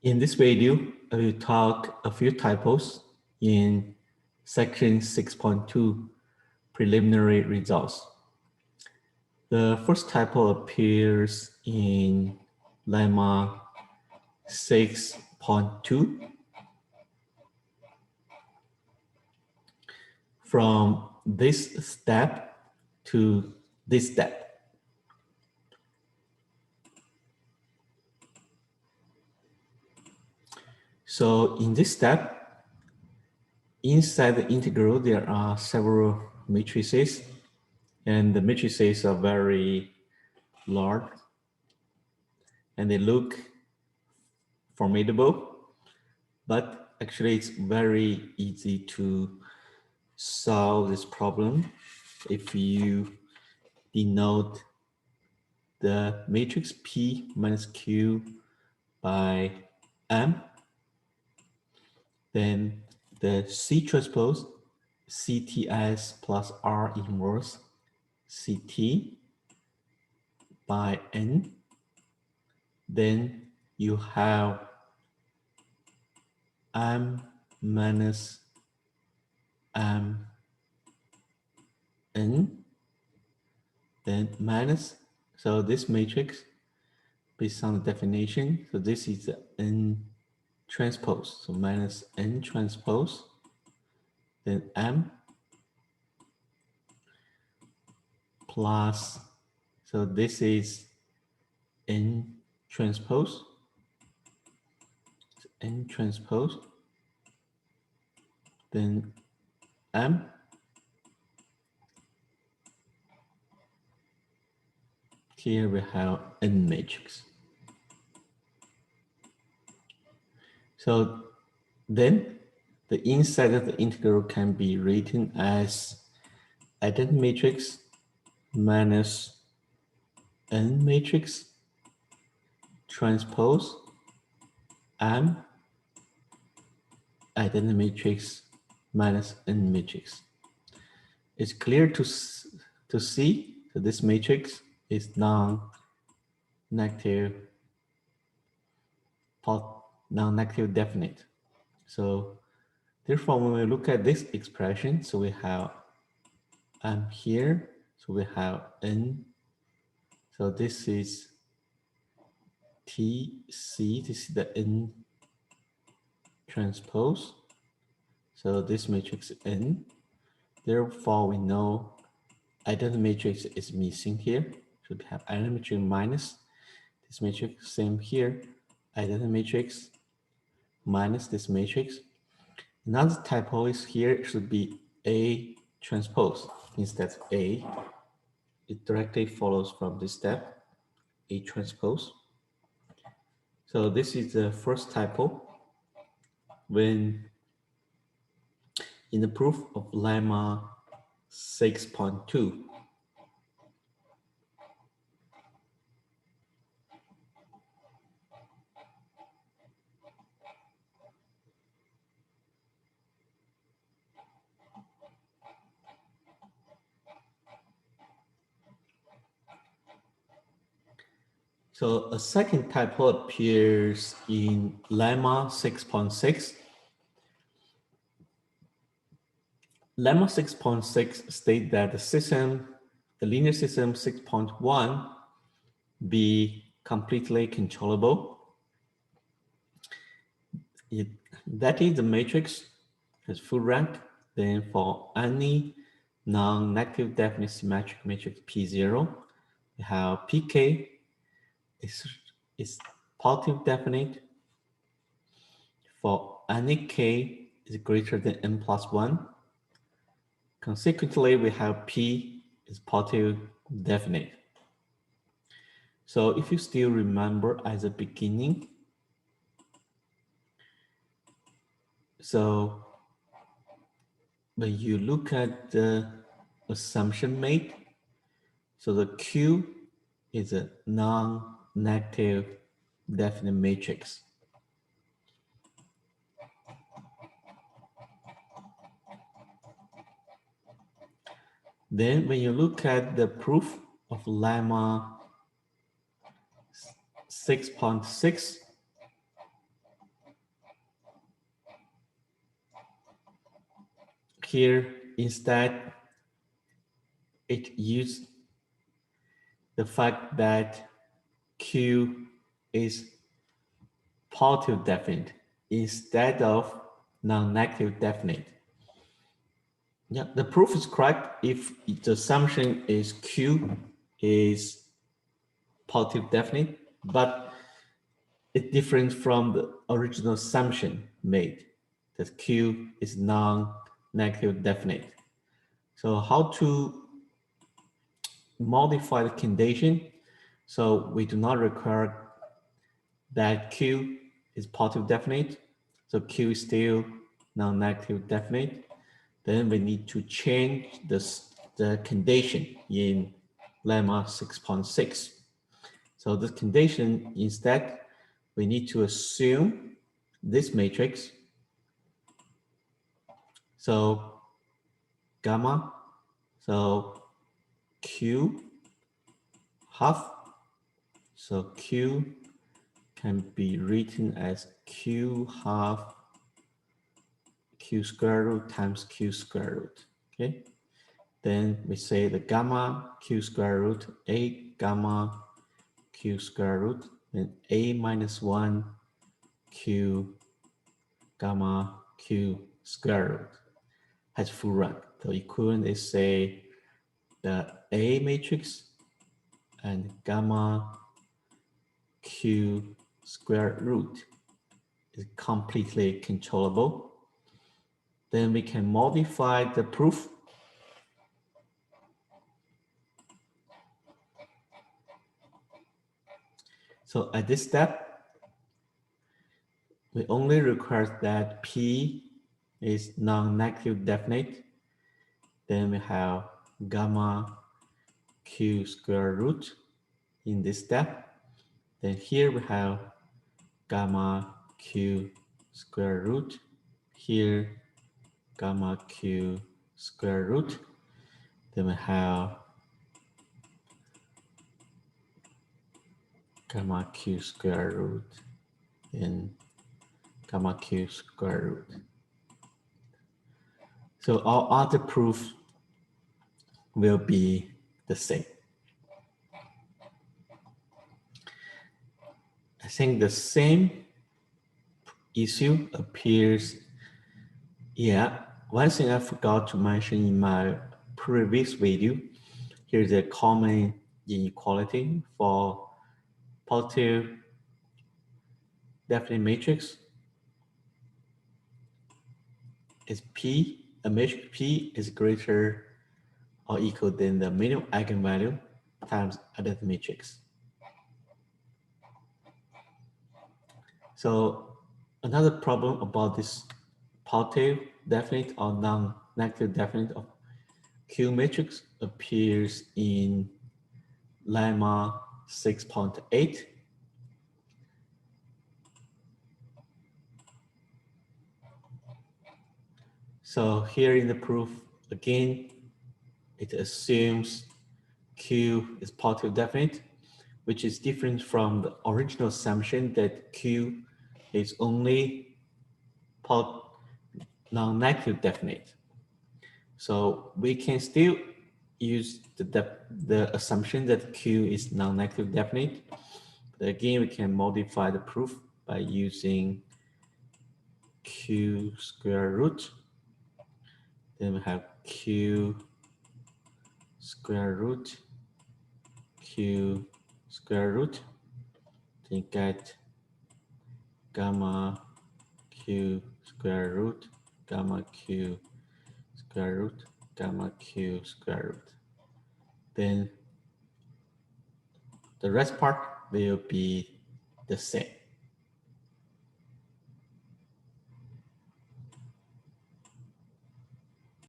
In this video, I will talk a few typos in section 6.2 preliminary results. The first typo appears in lemma 6.2. From this step to this step. So in this step, inside the integral, there are several matrices, and the matrices are very large, and they look formidable, but actually it's very easy to solve this problem if you denote the matrix P minus Q by M. Then the C transpose CTS plus R inverse CT by N. Then you have M minus M N, then minus, so this matrix based on the definition, so this is the N transpose, so minus N transpose, then M plus, so this is N transpose, N transpose, then M here we have N matrix. So then the inside of the integral can be written as identity matrix minus N matrix transpose M identity matrix minus N matrix. It's clear to see that this matrix is non-negative definite. So therefore, when we look at this expression, so we have M here, so we have N. So this is TC, this is the N transpose. So this matrix N. Therefore, we know identity matrix is missing here. So we have identity matrix minus this matrix, same here, identity matrix minus this matrix. Another typo is here, it should be A transpose. Instead of A, it directly follows from this step, A transpose. So this is the first typo when in the proof of lemma 6.2. So a second typo appears in lemma 6.6. Lemma 6.6 states that the linear system 6.1 be completely controllable. That is, the matrix has full rank. Then for any non-negative definite symmetric matrix P0, we have PK is positive definite. For any K is greater than N plus 1. Consequently, we have P is positive definite. So if you still remember as a beginning, so when you look at the assumption made, so the Q is a non-negative definite matrix. Then when you look at the proof of lemma 6.6, here instead it used the fact that Q is positive definite instead of non-negative definite. Yeah, the proof is correct if the assumption is Q is positive definite, but it's different from the original assumption made that Q is non-negative definite. So how to modify the condition so we do not require that Q is positive definite, so Q is still non-negative definite, then we need to change the condition in lemma 6.6. So this condition, instead, we need to assume this matrix. So gamma, so Q half, so Q can be written as Q half Q square root times Q square root, okay? Then we say the gamma Q square root, A gamma Q square root, then A minus 1 Q gamma Q square root has full rank. The equivalent is, say, the A matrix and gamma Q square root is completely controllable. Then we can modify the proof. So at this step, we only require that P is non-negative definite. Then we have gamma Q square root in this step. Then here we have gamma Q square root. Here, gamma Q square root. Then we have gamma Q square root and gamma Q square root. So all other proofs will be the same. I think the same issue appears. Yeah, one thing I forgot to mention in my previous video, here's a common inequality for positive definite matrix. Is P, a matrix P is greater or equal than the minimum eigenvalue times identity matrix. So another problem about this positive definite or non-negative definite of Q matrix appears in lemma 6.8. So here in the proof, again, it assumes Q is positive definite, which is different from the original assumption that Q is only non-negative definite. So we can still use the assumption that Q is non-negative definite. But again, we can modify the proof by using Q square root. Then we have Q square root, Q square root. Then get gamma Q square root, gamma Q square root, gamma Q square root. Then the rest part will be the same.